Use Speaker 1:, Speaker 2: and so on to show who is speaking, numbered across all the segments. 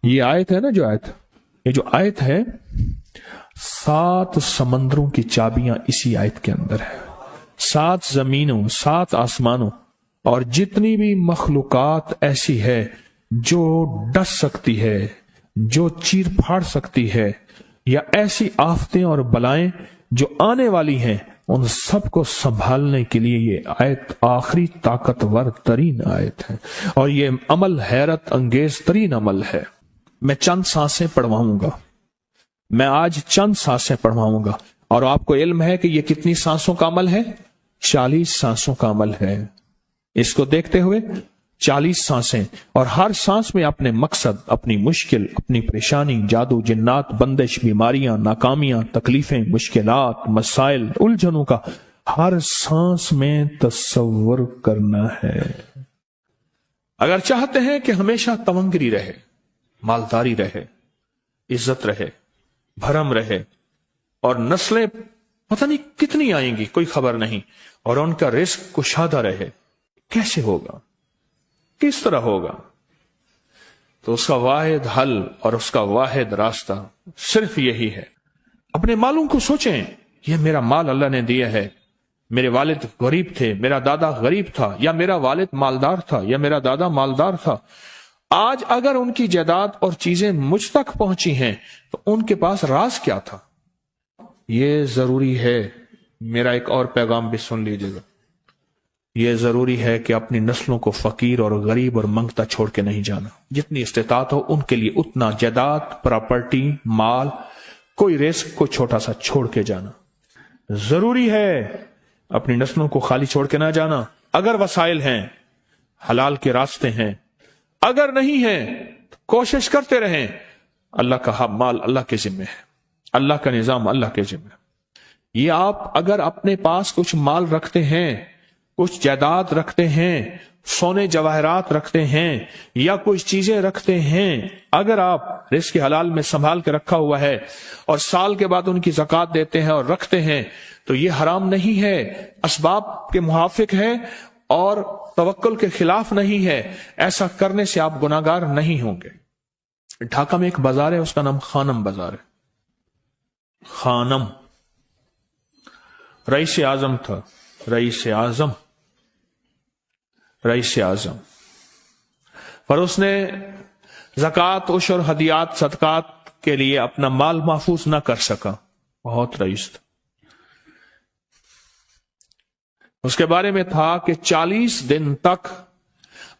Speaker 1: یہ آیت ہے نا، یہ جو آیت ہے، 7 سمندروں کی چابیاں اسی آیت کے اندر ہے. 7 زمینوں، 7 آسمانوں اور جتنی بھی مخلوقات ایسی ہے جو ڈس سکتی ہے، جو چیر پھاڑ سکتی ہے، یا ایسی آفتیں اور بلائیں جو آنے والی ہیں، ان سب کو سنبھالنے کے لیے یہ آیت آخری طاقتور ترین آیت ہے، اور یہ عمل حیرت انگیز ترین عمل ہے. میں چند سانسیں پڑھواؤں گا، میں آج چند سانسیں پڑھواؤں گا، اور آپ کو علم ہے کہ یہ کتنی سانسوں کا عمل ہے؟ 40 سانسوں کا عمل ہے. اس کو دیکھتے ہوئے 40 سانسیں، اور ہر سانس میں اپنے مقصد، اپنی مشکل، اپنی پریشانی، جادو، جنات، بندش، بیماریاں، ناکامیاں، تکلیفیں، مشکلات، مسائل، الجھنوں کا ہر سانس میں تصور کرنا ہے. اگر چاہتے ہیں کہ ہمیشہ تونگری رہے، مالداری رہے، عزت رہے، بھرم رہے، اور نسلیں پتہ نہیں کتنی آئیں گی کوئی خبر نہیں، اور ان کا رزق کشادہ رہے، کیسے ہوگا؟ کس طرح ہوگا؟ تو اس کا واحد حل اور اس کا واحد راستہ صرف یہی ہے. اپنے مالوں کو سوچیں، یہ میرا مال اللہ نے دیا ہے. میرے والد غریب تھے، میرا دادا غریب تھا، یا میرا والد مالدار تھا، یا میرا دادا مالدار تھا. آج اگر ان کی جائیداد اور چیزیں مجھ تک پہنچی ہیں تو ان کے پاس راز کیا تھا؟ یہ ضروری ہے. میرا ایک اور پیغام بھی سن لیجیے گا. یہ ضروری ہے کہ اپنی نسلوں کو فقیر اور غریب اور منگتا چھوڑ کے نہیں جانا. جتنی استطاعت ہو ان کے لیے اتنا جائیداد، پراپرٹی، مال، کوئی رزق کو چھوٹا سا چھوڑ کے جانا ضروری ہے. اپنی نسلوں کو خالی چھوڑ کے نہ جانا. اگر وسائل ہیں، حلال کے راستے ہیں، اگر نہیں ہیں تو کوشش کرتے رہیں. اللہ کا مال اللہ کے ذمہ ہے، اللہ کا نظام اللہ کے ذمہ ہے. یہ آپ اگر اپنے پاس کچھ مال رکھتے ہیں، کچھ جائیداد رکھتے ہیں، سونے جواہرات رکھتے ہیں، یا کچھ چیزیں رکھتے ہیں، اگر آپ رزق حلال میں سنبھال کے رکھا ہوا ہے اور سال کے بعد ان کی زکوٰۃ دیتے ہیں اور رکھتے ہیں، تو یہ حرام نہیں ہے، اسباب کے موافق ہے اور توکل کے خلاف نہیں ہے. ایسا کرنے سے آپ گناہگار نہیں ہوں گے. ڈھاکہ میں ایک بازار ہے، اس کا نام خانم بازار ہے. خانم رئیس اعظم تھا، رئیس اعظم، پر اس نے زکوٰۃ، عشر، ہدیات، صدقات کے لیے اپنا مال محفوظ نہ کر سکا. بہت رئیس تھا. اس کے بارے میں تھا کہ 40 دن تک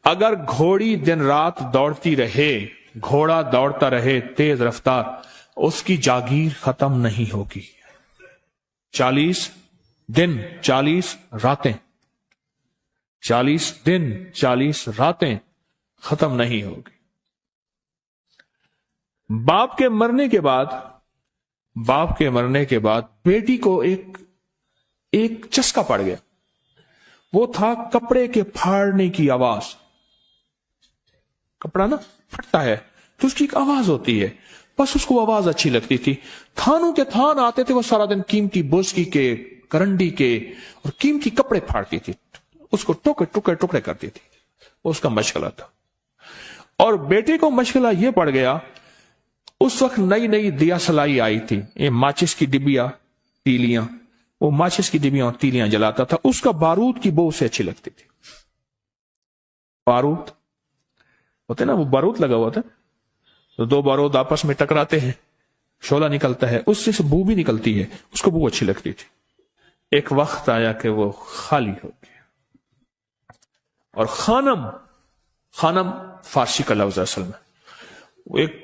Speaker 1: اگر گھوڑی دن رات دوڑتی رہے، گھوڑا دوڑتا رہے تیز رفتار، اس کی جاگیر ختم نہیں ہوگی. 40 دن 40 راتیں، 40 دن 40 راتیں ختم نہیں ہوگی. باپ کے مرنے کے بعد بیٹی کو ایک چسکا پڑ گیا. وہ تھا کپڑے کے پھاڑنے کی آواز. کپڑا نا پھٹتا ہے تو اس کی ایک آواز ہوتی ہے، بس اس کو آواز اچھی لگتی تھی. تھانوں کے تھان آتے تھے، وہ سارا دن قیمتی بوسکی کے، کرنڈی کے اور قیمتی کپڑے پھاڑتی تھی، اس کو ٹکڑے کرتی تھی. اس کا مشغلہ تھا. اور بیٹے کو مشغلہ یہ پڑ گیا، اس وقت نئی دیا سلائی آئی تھی، یہ ماچس کی ڈبیاں، تیلیاں، وہ ماچس کی ڈبیاں اور تیلیاں جلاتا تھا. اس کا بارود کی بو سے اچھی لگتی تھی. بارود ہوتے نا، وہ بارود لگا ہوا تھا تو 2 بارود آپس میں ٹکراتے ہیں، شعلہ نکلتا ہے، اس سے بو بھی نکلتی ہے، اس کو بو اچھی لگتی تھی. ایک وقت آیا کہ وہ خالی ہو گیا. اور خانم فارسی کا لفظ اصل میں، وہ ایک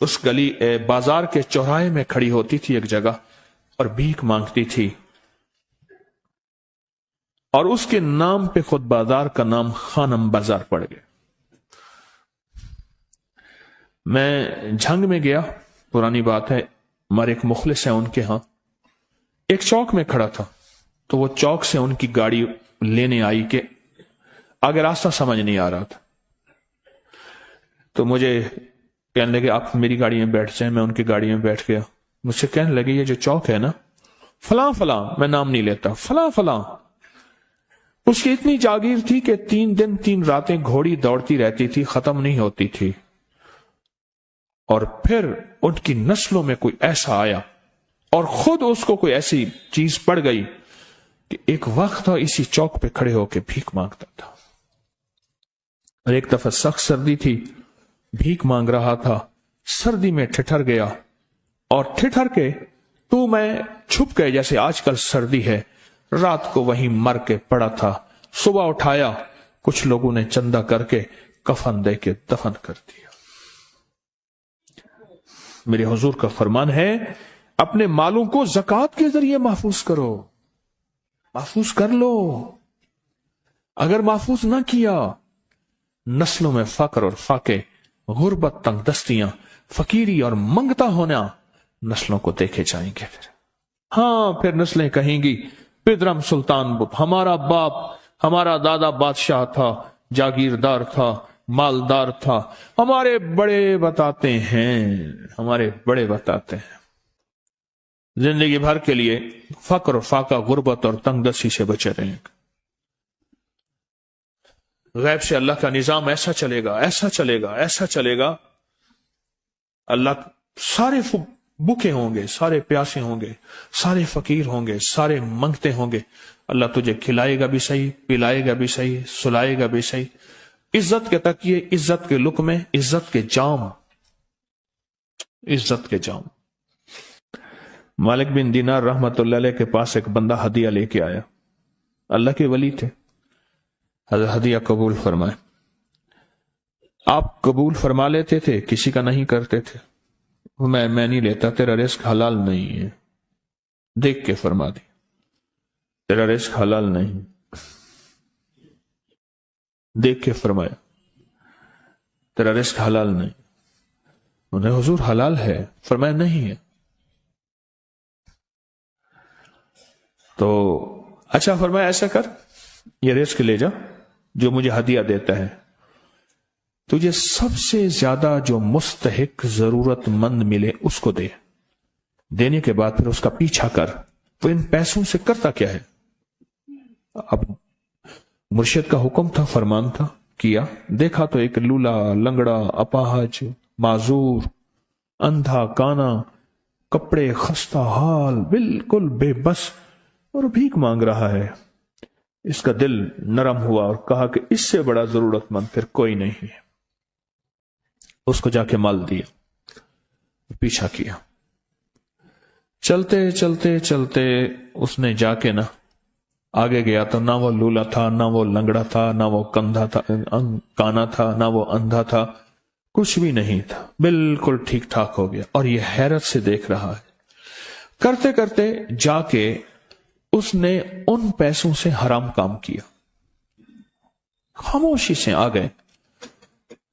Speaker 1: اس گلی بازار کے چوراہے میں کھڑی ہوتی تھی ایک جگہ اور بھیک مانگتی تھی، اور اس کے نام پہ خود بازار کا نام خانم بازار پڑ گیا. میں جھنگ میں گیا، پرانی بات ہے، ہمارے ایک مخلص ہیں ان کے ہاں، ایک چوک میں کھڑا تھا، تو وہ چوک سے ان کی گاڑی لینے آئی کہ آگے راستہ سمجھ نہیں آ رہا تھا. تو مجھے کہنے لگے آپ میری گاڑی میں بیٹھ جائیں. میں ان کی گاڑی میں بیٹھ گیا. مجھ سے کہنے لگے یہ جو چوک ہے نا، فلاں فلاں، میں نام نہیں لیتا، فلاں فلاں، اس کی اتنی جاگیر تھی کہ 3 دن 3 راتیں گھوڑی دوڑتی رہتی تھی، ختم نہیں ہوتی تھی. اور پھر ان کی نسلوں میں کوئی ایسا آیا اور خود اس کو کوئی ایسی چیز پڑ گئی کہ ایک وقت تھا اسی چوک پہ کھڑے ہو کے بھیک مانگتا تھا. اور ایک دفعہ سخت سردی تھی، بھیک مانگ رہا تھا، سردی میں ٹھٹر گیا اور ٹھٹر کے تو میں چھپ گئے جیسے آج کل سردی ہے. رات کو وہیں مر کے پڑا تھا. صبح اٹھایا، کچھ لوگوں نے چندہ کر کے کفن دے کے دفن کر دیا. میرے حضور کا فرمان ہے اپنے مالوں کو زکوٰۃ کے ذریعے محفوظ کرو، محفوظ کر لو. اگر محفوظ نہ کیا، نسلوں میں فقر اور فاقے، غربت، تنگ دستیاں، فقیری اور منگتا ہونا نسلوں کو دیکھے جائیں گے. پھر نسلیں کہیں گی پدرم سلطان بت، ہمارا باپ، ہمارا دادا بادشاہ تھا، جاگیردار تھا، مالدار تھا. ہمارے بڑے بتاتے ہیں زندگی بھر کے لیے فقر و فاقہ، غربت اور تنگ دستی سے بچے رہیں گے. غیب سے اللہ کا نظام ایسا چلے گا، ایسا چلے گا، ایسا چلے گا. اللہ سارے بھوکے ہوں گے، سارے پیاسے ہوں گے، سارے فقیر ہوں گے، سارے منگتے ہوں گے. اللہ تجھے کھلائے گا بھی صحیح، پلائے گا بھی صحیح، سلائے گا بھی صحیح. عزت کے تکیے، عزت کے لقمے، عزت کے جام، عزت کے جام. مالک بن دینار رحمت اللہ علیہ کے پاس ایک بندہ ہدیہ لے کے آیا. اللہ کے ولی تھے. حضرت ہدیہ قبول فرمائے. آپ قبول فرما لیتے تھے، کسی کا نہیں کرتے تھے. میں نہیں لیتا، تیرا رزق حلال نہیں ہے. دیکھ کے فرما دی، تیرا رزق حلال نہیں. دیکھ کے فرمایا تیرا رزق حلال نہیں. انہیں حضور حلال ہے، فرمایا نہیں ہے. تو اچھا فرمایا ایسا کر، یہ رزق لے جا جو مجھے ہدیہ دیتا ہے. تجھے سب سے زیادہ جو مستحق ضرورت مند ملے اس کو دے. دینے کے بعد پھر اس کا پیچھا کر. وہ ان پیسوں سے کرتا کیا ہے؟ اب مرشد کا حکم تھا، فرمان تھا، کیا. دیکھا تو ایک لولا، لنگڑا، اپاہج، معذور، اندھا، کانا، کپڑے خستہ حال، بالکل بے بس، اور بھیک مانگ رہا ہے. اس کا دل نرم ہوا اور کہا کہ اس سے بڑا ضرورت مند پھر کوئی نہیں ہے. اس کو جا کے مال دیا، پیچھا کیا. چلتے چلتے چلتے اس نے جا کے آگے گیا تو نہ وہ لولا تھا، نہ وہ لنگڑا تھا، نہ وہ کانا تھا، نہ وہ اندھا تھا، کچھ بھی نہیں تھا. بالکل ٹھیک ٹھاک ہو گیا اور یہ حیرت سے دیکھ رہا ہے. کرتے کرتے جا کے اس نے ان پیسوں سے حرام کام کیا. خاموشی سے آ گئے.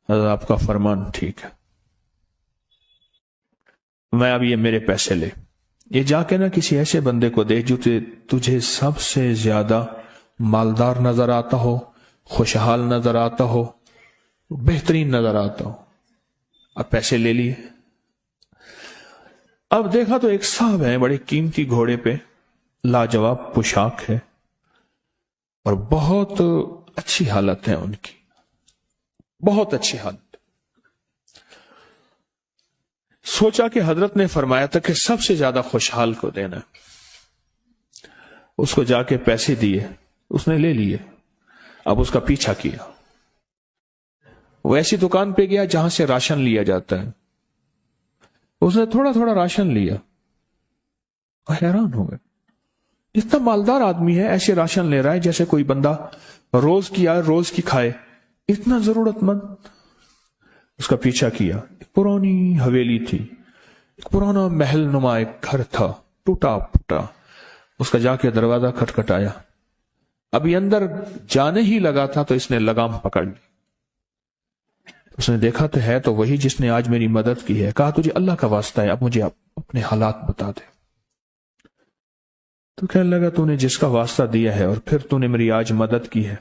Speaker 1: آپ کا فرمان ٹھیک ہے، میں اب یہ میرے پیسے لے، یہ جا کے کسی ایسے بندے کو دے جو تجھے سب سے زیادہ مالدار نظر آتا ہو، خوشحال نظر آتا ہو، بہترین نظر آتا ہو. اب پیسے لے لیے. اب دیکھا تو ایک صاحب ہیں، بڑے قیمتی گھوڑے پہ، لاجواب پوشاک ہے اور بہت اچھی حالت ہے ان کی، بہت اچھی حالت. سوچا کہ حضرت نے فرمایا تھا کہ سب سے زیادہ خوشحال کو دینا. اس کو جا کے پیسے دیے، اس نے لے لیے. اب اس کا پیچھا کیا. وہ ایسی دکان پہ گیا جہاں سے راشن لیا جاتا ہے. اس نے تھوڑا تھوڑا راشن لیا. حیران ہو گئے، اتنا مالدار آدمی ہے، ایسے راشن لے رہا ہے جیسے کوئی بندہ روز کی آئے روز کی کھائے، اتنا ضرورت مند. اس کا پیچھا کیا. ایک پرانی حویلی تھی، ایک پرانا محل نما ایک گھر تھا، ٹوٹا پھوٹا. اس کا جا کے دروازہ کھٹکھٹایا. ابھی اندر جانے ہی لگا تھا تو اس نے لگام پکڑ لی. اس نے دیکھا تو ہے تو وہی جس نے آج میری مدد کی ہے. کہا تجھے اللہ کا واسطہ ہے، اب مجھے اپنے حالات بتا دے. تو کہنے لگا تو نے جس کا واسطہ دیا ہے اور پھر تو نے میری آج مدد کی ہے،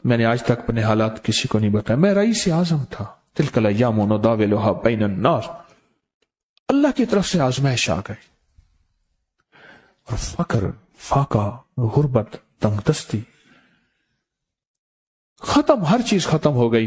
Speaker 1: میں نے آج تک اپنے حالات کسی کو نہیں بتایا. میں رئیس اعظم تھا. تلک الایام نداولها بین الناس. اللہ کی طرف سے آزمائش آ گئی اور فقر، فاقہ، غربت، تنگ دستی ختم، ہر چیز ختم ہو گئی.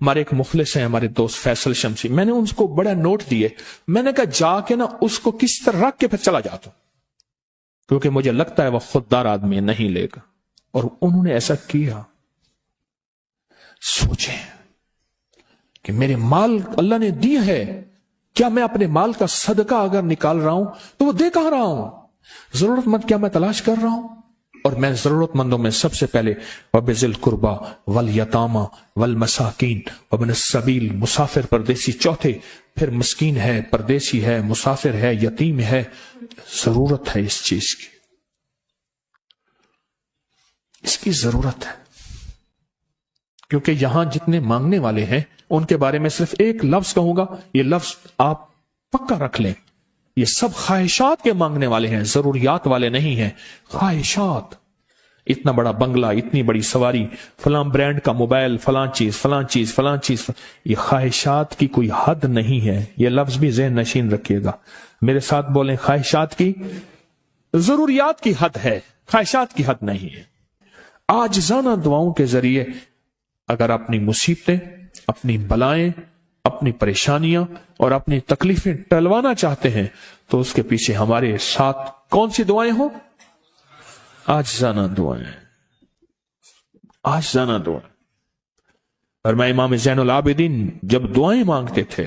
Speaker 1: ہمارے ایک مخلص ہیں ہمارے دوست فیصل شمسی، میں نے ان کو بڑا نوٹ دیے، میں نے کہا جا کے نا اس کو کس طرح رکھ کے پھر چلا جاتا ہوں، کیونکہ مجھے لگتا ہے وہ خوددار آدمی نہیں لے گا، اور انہوں نے ایسا کیا۔ سوچیں کہ میرے مال اللہ نے دی ہے، کیا میں اپنے مال کا صدقہ اگر نکال رہا ہوں تو وہ دے کہاں رہا ہوں؟ ضرورت مند کیا میں تلاش کر رہا ہوں؟ اور میں ضرورت مندوں میں سب سے پہلے وَبِذِي الْقُرْبَى وَالْيَتَامَى وَالْمَسَاكِينَ وَابْنِ السَّبِيلِ، مسافر پردیسی چوتھے، پھر مسکین ہے، پردیسی ہے، مسافر ہے، یتیم ہے، ضرورت ہے اس چیز کی، اس کی ضرورت ہے۔ کیونکہ یہاں جتنے مانگنے والے ہیں ان کے بارے میں صرف ایک لفظ کہوں گا، یہ لفظ آپ پکا رکھ لیں، یہ سب خواہشات کے مانگنے والے ہیں، ضروریات والے نہیں ہیں، خواہشات۔ اتنا بڑا بنگلہ، اتنی بڑی سواری، فلاں برانڈ کا موبائل، فلاں چیز فلاں چیز فلاں چیز، یہ خواہشات کی کوئی حد نہیں ہے، یہ لفظ بھی ذہن نشین رکھیے گا، میرے ساتھ بولیں، خواہشات کی، ضروریات کی حد ہے، خواہشات کی حد نہیں ہے۔ عاجزانہ دعاؤں کے ذریعے اگر اپنی مصیبتیں، اپنی بلائیں، اپنی پریشانیاں اور اپنی تکلیفیں ٹلوانا چاہتے ہیں تو اس کے پیچھے ہمارے ساتھ کون سی دعائیں ہوں؟ عاجزانہ دعائیں، عاجزانہ دعائیں۔ اور میں امام زین العابدین جب دعائیں مانگتے تھے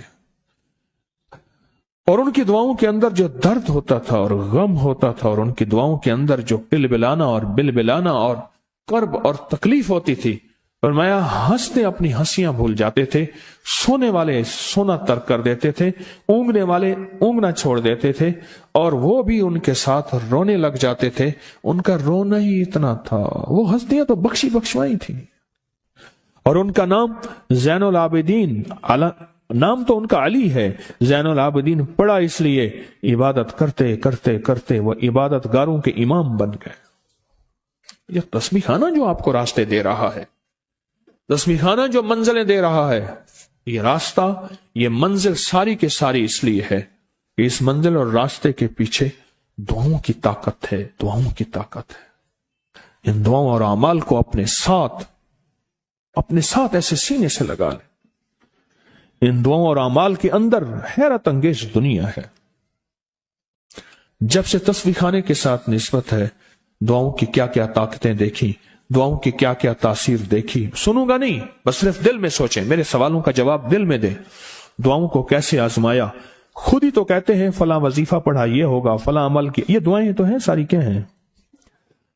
Speaker 1: اور ان کی دعاؤں کے اندر جو درد ہوتا تھا اور غم ہوتا تھا، اور ان کی دعاؤں کے اندر جو بلبلانا اور بلبلانا اور کرب اور تکلیف ہوتی تھی، فرمایا ہنستے اپنی ہنسیاں بھول جاتے تھے، سونے والے سونا ترک کر دیتے تھے، اونگنے والے اونگنا چھوڑ دیتے تھے، اور وہ بھی ان کے ساتھ رونے لگ جاتے تھے۔ ان کا رونا ہی اتنا تھا، وہ ہنسیاں تو بخشی بخشوائی تھی، اور ان کا نام زین العابدین، نام تو ان کا علی ہے، زین العابدین پڑا اس لیے عبادت کرتے کرتے کرتے وہ عبادت گاروں کے امام بن گئے۔ یہ تسبیح خانہ جو آپ کو راستے دے رہا ہے، تسبیح خانہ جو منزلیں دے رہا ہے، یہ راستہ، یہ منزل ساری کے ساری اس لیے ہے کہ اس منزل اور راستے کے پیچھے دعاؤں کی طاقت ہے، دعاؤں کی طاقت ہے۔ ان دعاؤں اور اعمال کو اپنے ساتھ ایسے سینے سے لگا لیں۔ ان دعاؤں اور اعمال کے اندر حیرت انگیز دنیا ہے۔ جب سے تسبیح خانے کے ساتھ نسبت ہے، دعاؤں کی کیا کیا طاقتیں دیکھی، دعاؤں کی کیا کیا تاثیر دیکھی، سنوں گا نہیں، بس صرف دل میں سوچیں، میرے سوالوں کا جواب دل میں دیں۔ دعاؤں کو کیسے آزمایا، خود ہی تو کہتے ہیں فلاں وظیفہ پڑھا یہ ہوگا، فلاں عمل کی، یہ دعائیں تو ہیں، ساری کیا ہیں؟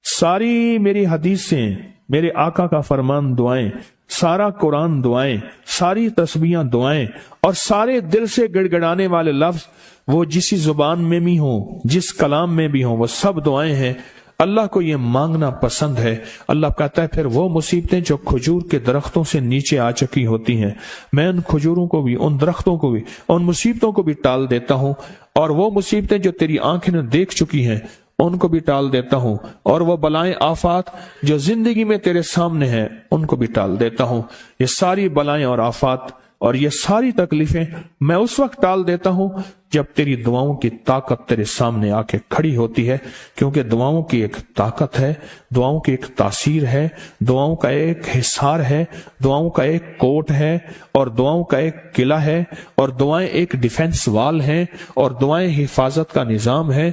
Speaker 1: ساری میری حدیثیں، میرے آقا کا فرمان دعائیں، سارا قرآن دعائیں، ساری تسبیحاں دعائیں، اور سارے دل سے گڑ گڑانے والے لفظ وہ جسی زبان میں بھی ہوں، جس کلام میں بھی ہوں، وہ سب دعائیں ہیں۔ اللہ کو یہ مانگنا پسند ہے۔ اللہ کہتا ہے پھر وہ مصیبتیں جو کھجور کے درختوں سے نیچے آ چکی ہوتی ہیں، میں ان کھجوروں کو بھی، ان درختوں کو بھی، ان مصیبتوں کو بھی ٹال دیتا ہوں، اور وہ مصیبتیں جو تیری آنکھیں نے دیکھ چکی ہیں ان کو بھی ٹال دیتا ہوں، اور وہ بلائیں آفات جو زندگی میں تیرے سامنے ہیں ان کو بھی ٹال دیتا ہوں۔ یہ ساری بلائیں اور آفات اور یہ ساری تکلیفیں میں اس وقت ٹال دیتا ہوں جب تیری دعاؤں کی طاقت تیرے سامنے آ کے کھڑی ہوتی ہے، کیونکہ دعاؤں کی ایک طاقت ہے، دعاؤں کی ایک تاثیر ہے، دعاؤں کا ایک حصار ہے، دعاؤں کا ایک کوٹ ہے، اور دعاؤں کا ایک قلعہ ہے، اور دعائیں ایک ڈیفنس وال ہیں، اور دعائیں حفاظت کا نظام ہے،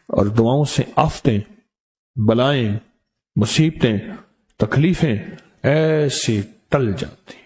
Speaker 1: اور دعاؤں سے آفتیں، بلائیں، مصیبتیں، تکلیفیں ایسی ٹل جاتی۔